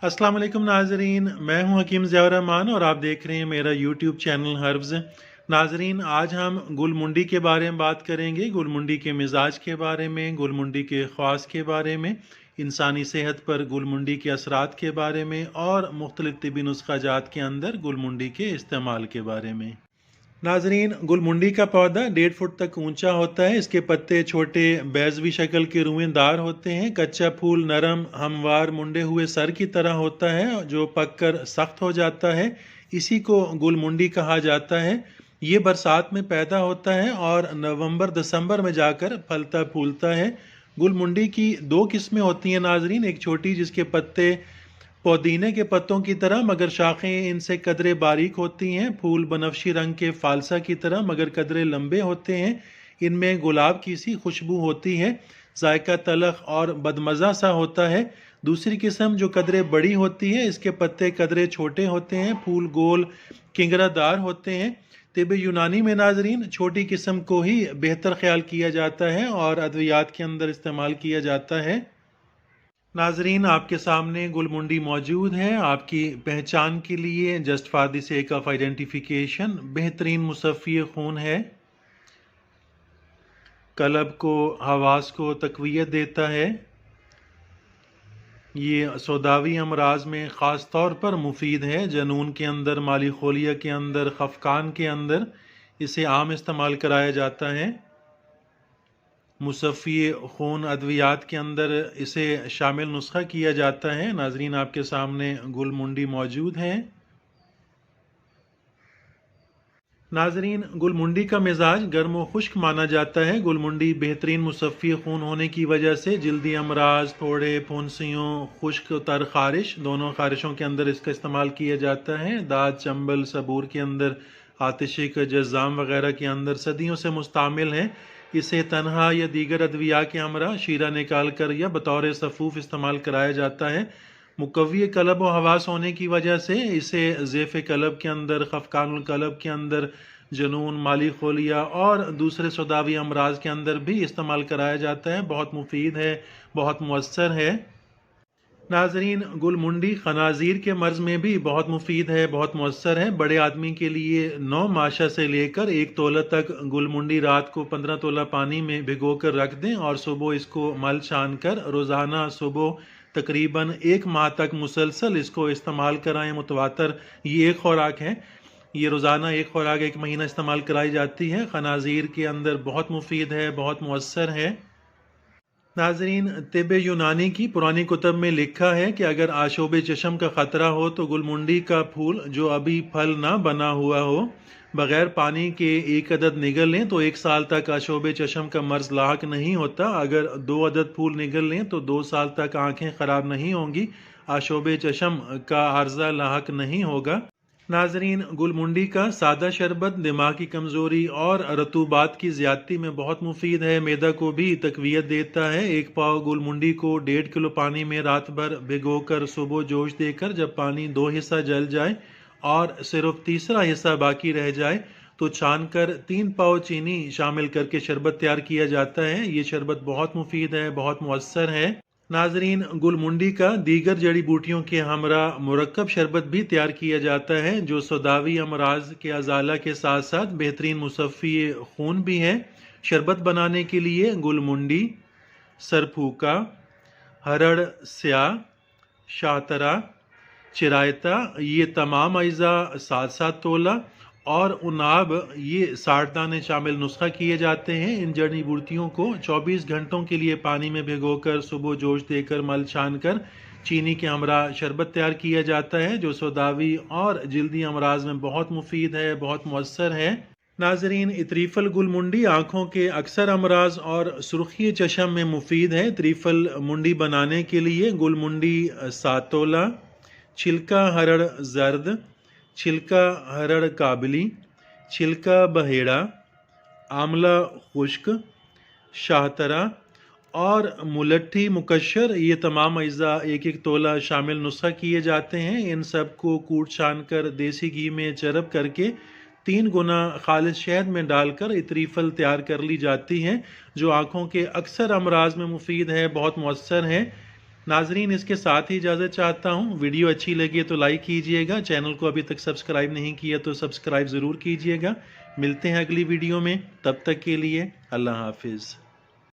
अस्सलाम वालेकुम नाजरीन, मैं हूं हकीम ज़ियाउर रहमान और आप देख रहे हैं मेरा यूट्यूब चैनल हर्ब्स। नाजरीन, आज हम गुलमुंडी के बारे में बात करेंगे, गुलमुंडी के मिजाज के बारे में, गुलमुंडी के ख़वास के बारे में, इंसानी सेहत पर गुलमुंडी के असरात के बारे में और मुख्तलिफ तिबी नुस्खा जात के अंदर गुलमुंडी के इस्तेमाल के बारे में। नाजरीन, गुलमुंडी का पौधा 1.5 फुट तक ऊंचा होता है। इसके पत्ते छोटे बैजवी शक्ल के रुएंदार होते हैं। कच्चा फूल नरम हमवार मुंडे हुए सर की तरह होता है जो पककर सख्त हो जाता है। इसी को गुलमुंडी कहा जाता है। ये बरसात में पैदा होता है और नवंबर दिसंबर में जाकर फलता फूलता है। गुलमुंडी की 2 किस्में होती हैं नाजरीन, एक छोटी जिसके पत्ते पुदीने के पत्तों की तरह मगर शाखें इनसे कदरे बारीक होती हैं, फूल बनफशी रंग के फालसा की तरह मगर कदरे लंबे होते हैं। इनमें गुलाब की सी खुशबू होती है, जायका तलख और बदमज़ा सा होता है। दूसरी किस्म जो कदरे बड़ी होती है, इसके पत्ते कदरे छोटे होते हैं, फूल गोल किंगरादार होते हैं। तिब यूनानी में नाजरीन छोटी किस्म को ही बेहतर ख्याल किया जाता है और अद्वियात के अंदर इस्तेमाल किया जाता है। नाजरीन, आपके सामने गुलमुंडी मौजूद है आपकी पहचान के लिए, just for the sake of identification. बेहतरीन मुसफ़ी खून है, कलब को हवास को तक़वियत देता है। ये सौदावी अमराज में ख़ास तौर पर मुफीद है। जनून के अंदर, माली खोलिया के अंदर, खफकान के अंदर इसे आम इस्तेमाल कराया जाता है। मुसफ़ी खून अद्वियात के अंदर इसे शामिल नुस्खा किया जाता है। नाजरीन, आपके सामने गुलमुंडी मौजूद है। नाजरीन, गुलमुंडी का मिजाज गर्म व खुश्क माना जाता है। गुलमुंडी बेहतरीन मुसफ़ी खून होने की वजह से जल्दी अमराज, फोड़े, फुंसियों, खुश्क तर खारिश दोनों खारिशों के अंदर इसका इस्तेमाल किया जाता है। दाद, चंबल, सबूर के अंदर, आतिशिक, जज़ाम वगैरह के अंदर सदियों से मुस्तामिल है। इसे तनहा या दीगर अद्विया के हमरा शीरा निकाल कर या बतौर सफ़ूफ़ इस्तेमाल कराया जाता है। मुकव्वी कलब व हवास होने की वजह से इसे ज़ेफ़ कलब के अंदर, ख़फ़क़ानुल कलब के अंदर, जनून, माली खोलिया और दूसरे सौदावी अमराज के अंदर भी इस्तेमाल कराया जाता है। बहुत मुफीद है, बहुत मुअस्सर है। नाजरीन, गुलमुंडी खनाजीर के मर्ज़ में भी बहुत मुफीद है, बहुत मुअस्सर है। बड़े आदमी के लिए 9 माशा से लेकर 1 तोला तक गुलमुंडी रात को 15 तोला पानी में भिगो कर रख दें और सुबह इसको मल छान कर रोज़ाना सुबह तकरीबन 1 माह तक मुसलसल इसको इस्तेमाल कराएं मुतवातर। ये एक खुराक है, ये रोज़ाना एक खुराक 1 महीना इस्तेमाल कराई जाती है। खनाजीर के अंदर बहुत मुफीद है, बहुत मुअस्सर है। नाजरीन, तिब यूनानी की पुरानी कुतब में लिखा है कि अगर आशोब चशम का ख़तरा हो तो गुलमुंडी का फूल जो अभी फल ना बना हुआ हो बग़ैर पानी के 1 अदद निगल लें तो 1 साल तक आशोब चशम का मर्ज़ लाक नहीं होता। अगर 2 अदद फूल निगल लें तो 2 साल तक आँखें ख़राब नहीं होंगी, आशोब चशम का आर्जा लाक नहीं होगा। नाजरीन, गुलमुंडी का सादा शरबत दिमाग की कमज़ोरी और रतूबात की ज़्यादती में बहुत मुफीद है, मैदा को भी तक़वियत देता है। 1 पाव गुलमुंडी को 1.5 किलो पानी में रात भर भिगो कर सुबह जोश देकर जब पानी 2 हिस्सा जल जाए और सिर्फ तीसरा हिस्सा बाकी रह जाए तो छान कर 3 पाव चीनी शामिल करके शरबत तैयार किया जाता है। ये शरबत बहुत मुफीद है, बहुत मुअस्सर है। नाजरीन, गुलमुंडी का दीगर जड़ी बूटियों के हमरा मुरक्कब शरबत भी तैयार किया जाता है जो सौदावी अमराज के अजाला के साथ साथ बेहतरीन मुसफ़ी खून भी है। शरबत बनाने के लिए गुलमुंडी, सरफूका, हरड़ स्याह, शातरा, चिरायता ये तमाम अज्जा 7-7 तोला और उनाब ये 60 दाने शामिल नुस्खा किए जाते हैं। इन जड़ी बूटियों को 24 घंटों के लिए पानी में भिगोकर सुबह जोश देकर मल छान कर चीनी के हमरा शरबत तैयार किया जाता है जो सौदावी और जल्दी अमराज में बहुत मुफीद है, बहुत मुअस्सर है। नाजरीन, इतरीफल गुलमुंडी आँखों के अक्सर अमराज और सुर्खी चशम में मुफीद है। त्रीफल मुंडी बनाने के लिए गुलमुंडी 7 तोला, छिलका हरड़ जर्द, छिलका हरड़ काबली, छिलका बहेड़ा, आमला खुश्क, शाहतरा और मुलट्ठी मुकश्शर ये तमाम अज्जा 1-1 तोला शामिल नुस्खा किए जाते हैं। इन सब को कूट छान कर देसी घी में चरब करके 3 गुना खालिस शहद में डालकर इतरीफल तैयार कर ली जाती है जो आँखों के अक्सर अमराज में मुफीद है, बहुत मुअस्सर है। ناظرین اس کے ساتھ ہی اجازت چاہتا ہوں، ویڈیو اچھی لگی تو لائک کیجئے گا، چینل کو ابھی تک سبسکرائب نہیں کیا تو سبسکرائب ضرور کیجئے گا۔ ملتے ہیں اگلی ویڈیو میں، تب تک کے لیے اللہ حافظ۔